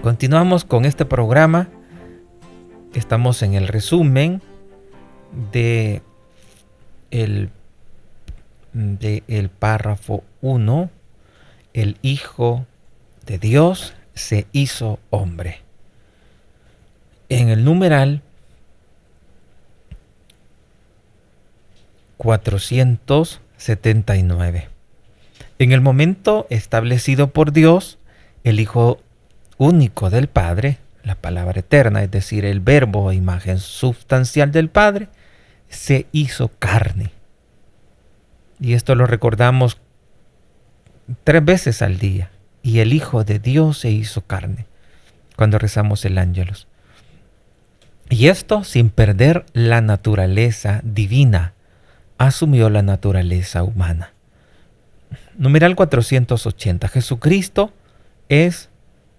Continuamos con este programa. Estamos en el resumen de el párrafo 1. El Hijo de Dios se hizo hombre. En el numeral 479. En el momento establecido por Dios, el Hijo único del Padre, la palabra eterna, es decir, el verbo o imagen sustancial del Padre, se hizo carne. Y esto lo recordamos 3 veces al día. Y el Hijo de Dios se hizo carne, cuando rezamos el Ángelus. Y esto sin perder la naturaleza divina. Asumió la naturaleza humana. Numeral 480. Jesucristo es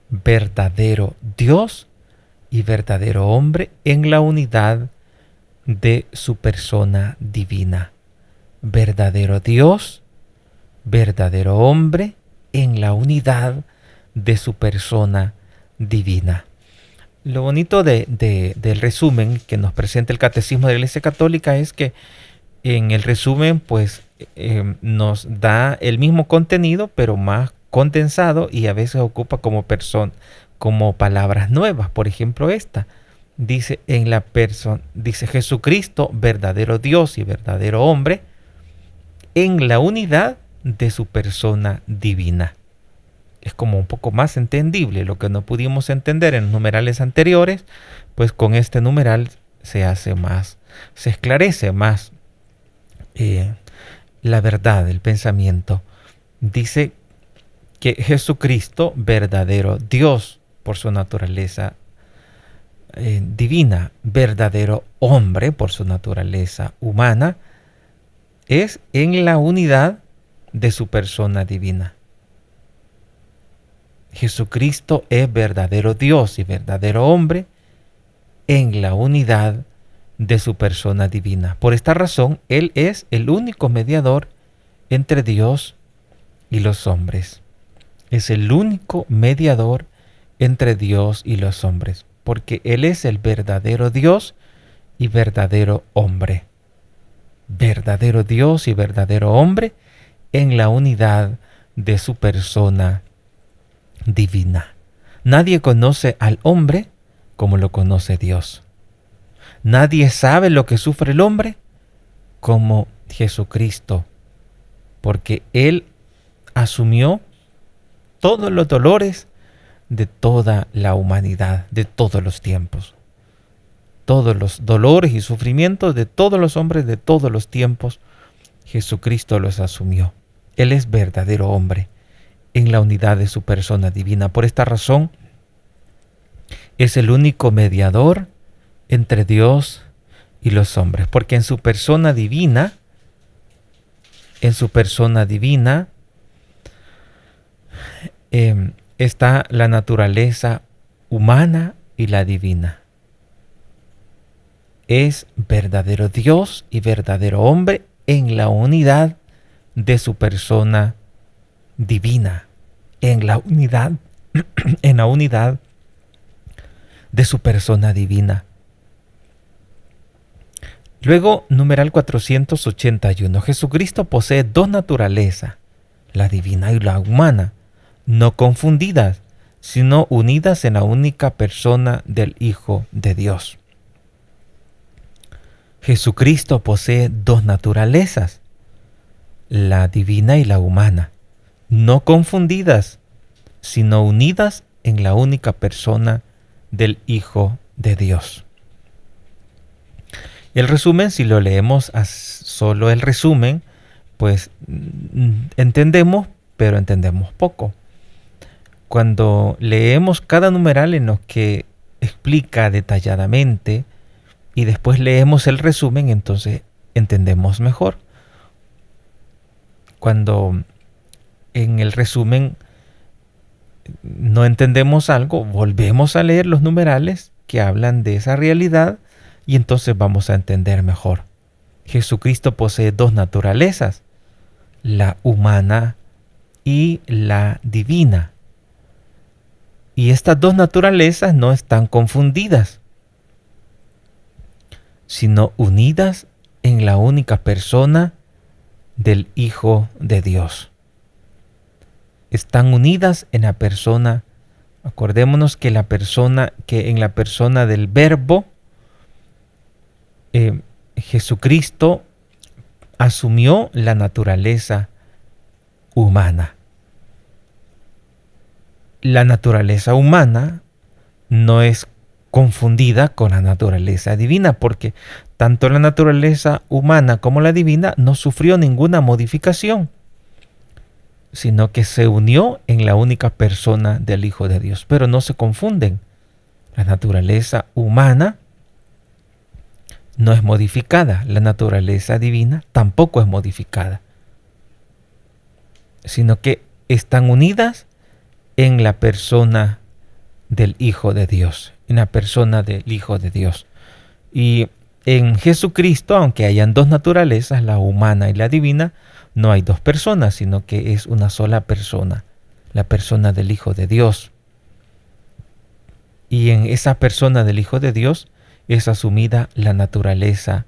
verdadero Dios y verdadero hombre en la unidad de su persona divina. Verdadero Dios, verdadero hombre en la unidad de su persona divina. Lo bonito del resumen que nos presenta el Catecismo de la Iglesia Católica es que en el resumen pues nos da el mismo contenido pero más condensado, y a veces ocupa como palabras nuevas. Por ejemplo, esta dice dice Jesucristo, verdadero Dios y verdadero hombre en la unidad de su persona divina. Es como un poco más entendible lo que no pudimos entender en los numerales anteriores, pues con este numeral se esclarece más la verdad, el pensamiento. Dice que Jesucristo, verdadero Dios por su naturaleza divina, verdadero hombre por su naturaleza humana, es en la unidad de su persona divina. Jesucristo es verdadero Dios y verdadero hombre en la unidad de su persona divina. Por esta razón, Él es el único mediador entre Dios y los hombres. Es el único mediador entre Dios y los hombres, porque Él es el verdadero Dios y verdadero hombre. Verdadero Dios y verdadero hombre en la unidad de su persona divina. Nadie conoce al hombre como lo conoce Dios. Nadie sabe lo que sufre el hombre como Jesucristo, porque Él asumió todos los dolores de toda la humanidad, de todos los tiempos. Todos los dolores y sufrimientos de todos los hombres de todos los tiempos, Jesucristo los asumió. Él es verdadero hombre en la unidad de su persona divina. Por esta razón, es el único mediador entre Dios y los hombres, porque en su persona divina, está la naturaleza humana y la divina. Es verdadero Dios y verdadero hombre en la unidad de su persona divina, en la unidad de su persona divina. Luego, numeral 481. Jesucristo posee 2 naturalezas, la divina y la humana, no confundidas, sino unidas en la única persona del Hijo de Dios. Jesucristo posee 2 naturalezas, la divina y la humana, no confundidas, sino unidas en la única persona del Hijo de Dios. El resumen, si lo leemos solo el resumen, pues entendemos, pero entendemos poco. Cuando leemos cada numeral en los que explica detalladamente y después leemos el resumen, entonces entendemos mejor. Cuando en el resumen no entendemos algo, volvemos a leer los numerales que hablan de esa realidad y entonces vamos a entender mejor. Jesucristo posee 2 naturalezas, la humana y la divina. Y estas dos naturalezas no están confundidas, sino unidas en la única persona del Hijo de Dios. Están unidas en la persona, acordémonos que en la persona del Verbo, Jesucristo asumió la naturaleza humana. La naturaleza humana no es confundida con la naturaleza divina, porque tanto la naturaleza humana como la divina no sufrió ninguna modificación, sino que se unió en la única persona del Hijo de Dios. Pero no se confunden. La naturaleza humana no es modificada, la naturaleza divina tampoco es modificada, sino que están unidas en la persona del Hijo de Dios, en la persona del Hijo de Dios. Y en Jesucristo, aunque hayan dos naturalezas, la humana y la divina, no hay dos personas, sino que es una sola persona, la persona del Hijo de Dios. Y en esa persona del Hijo de Dios es asumida la naturaleza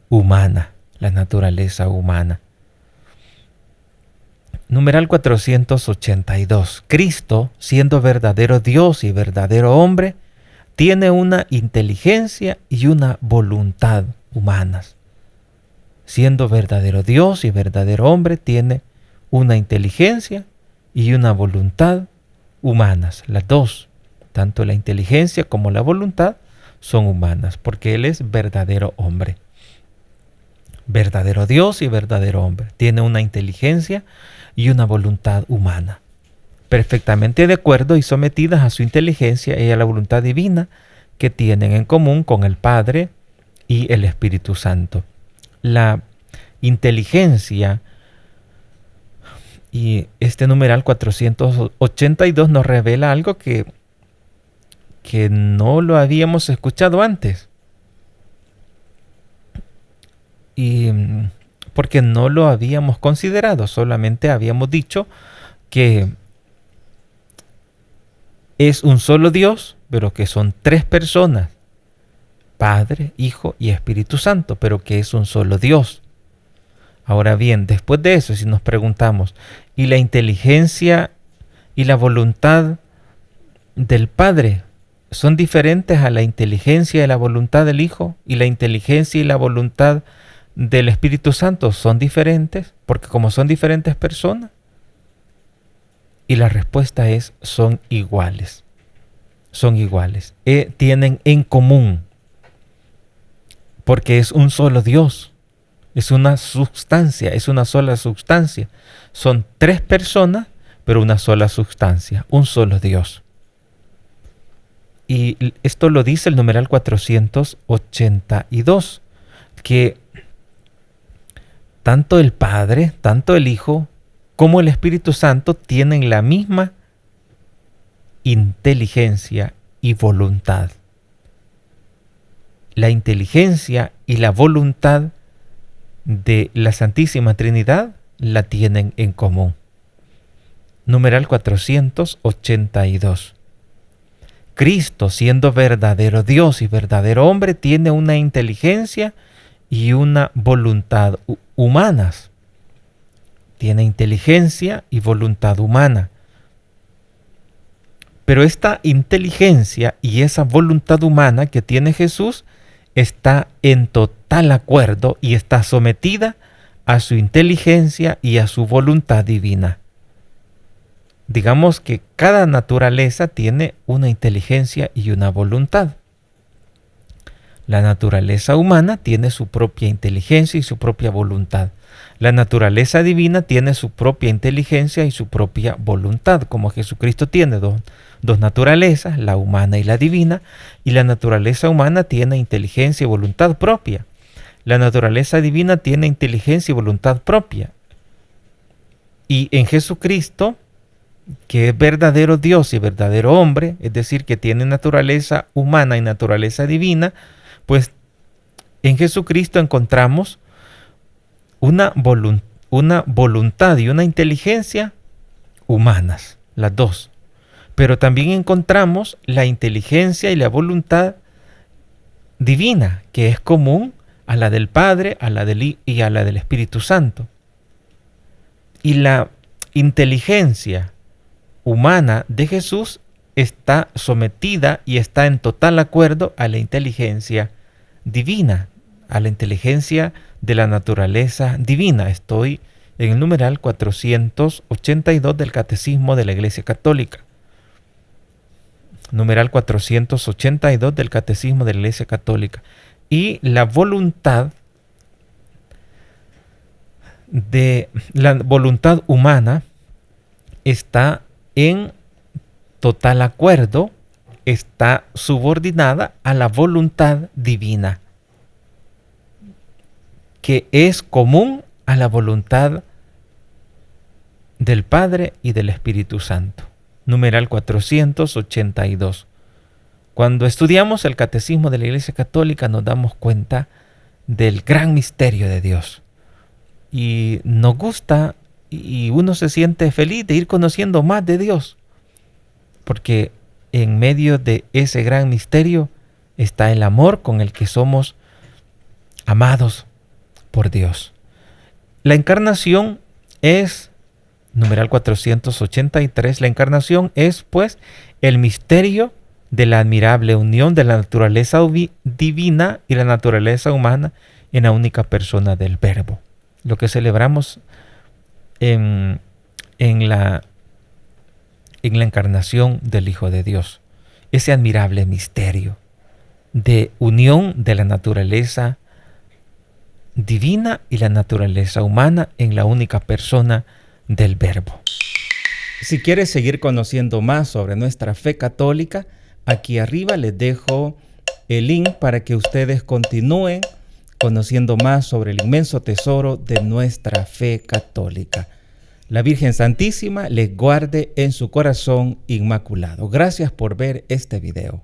humana, la naturaleza humana. Numeral 482. Cristo, siendo verdadero Dios y verdadero hombre, tiene una inteligencia y una voluntad humanas. Siendo verdadero Dios y verdadero hombre, tiene una inteligencia y una voluntad humanas. Las dos, tanto la inteligencia como la voluntad, son humanas, porque Él es verdadero hombre. Verdadero Dios y verdadero hombre. Tiene una inteligencia y una voluntad humana, perfectamente de acuerdo y sometidas a su inteligencia y a la voluntad divina que tienen en común con el Padre y el Espíritu Santo. La inteligencia y este numeral 482 nos revela algo que no lo habíamos escuchado antes. Y porque no lo habíamos considerado, solamente habíamos dicho que es un solo Dios, pero que son tres personas, Padre, Hijo y Espíritu Santo, pero que es un solo Dios. Ahora bien, después de eso, si nos preguntamos, ¿y la inteligencia y la voluntad del Padre son diferentes a la inteligencia y la voluntad del Hijo? ¿Y la inteligencia y la voluntad del Espíritu Santo son diferentes? Porque como son diferentes personas. Y la respuesta es, son iguales. Son iguales. Tienen en común. Porque es un solo Dios. Es una sustancia, es una sola sustancia. Son tres personas, pero una sola sustancia, un solo Dios. Y esto lo dice el numeral 482, que tanto el Padre, tanto el Hijo, como el Espíritu Santo tienen la misma inteligencia y voluntad. La inteligencia y la voluntad de la Santísima Trinidad la tienen en común. Numeral 482. Cristo, siendo verdadero Dios y verdadero hombre, tiene una inteligencia y una voluntad humanas. Tiene inteligencia y voluntad humana. Pero esta inteligencia y esa voluntad humana que tiene Jesús está en total acuerdo y está sometida a su inteligencia y a su voluntad divina. Digamos que cada naturaleza tiene una inteligencia y una voluntad. La naturaleza humana tiene su propia inteligencia y su propia voluntad. La naturaleza divina tiene su propia inteligencia y su propia voluntad, como Jesucristo tiene dos naturalezas, la humana y la divina, y la naturaleza humana tiene inteligencia y voluntad propia. La naturaleza divina tiene inteligencia y voluntad propia. Y en Jesucristo, que es verdadero Dios y verdadero hombre, es decir, que tiene naturaleza humana y naturaleza divina, pues en Jesucristo encontramos una voluntad y una inteligencia humanas, las dos. Pero también encontramos la inteligencia y la voluntad divina, que es común a la del Padre, a la y a la del Espíritu Santo. Y la inteligencia humana de Jesús está sometida y está en total acuerdo a la inteligencia divina, a la inteligencia de la naturaleza divina. Estoy en el numeral 482 del Catecismo de la Iglesia Católica. Numeral 482 del Catecismo de la Iglesia Católica. Y la voluntad humana está en total acuerdo, está subordinada a la voluntad divina, que es común a la voluntad del Padre y del Espíritu Santo. Numeral 482. Cuando estudiamos el Catecismo de la Iglesia Católica nos damos cuenta del gran misterio de Dios. Y nos gusta y uno se siente feliz de ir conociendo más de Dios. Porque en medio de ese gran misterio está el amor con el que somos amados por Dios. La encarnación es, numeral 483, la encarnación es pues el misterio de la admirable unión de la naturaleza divina y la naturaleza humana en la única persona del Verbo. Lo que celebramos en la encarnación del Hijo de Dios. Ese admirable misterio de unión de la naturaleza divina y la naturaleza humana en la única persona del Verbo. Si quieres seguir conociendo más sobre nuestra fe católica, aquí arriba les dejo el link para que ustedes continúen conociendo más sobre el inmenso tesoro de nuestra fe católica. La Virgen Santísima les guarde en su corazón inmaculado. Gracias por ver este video.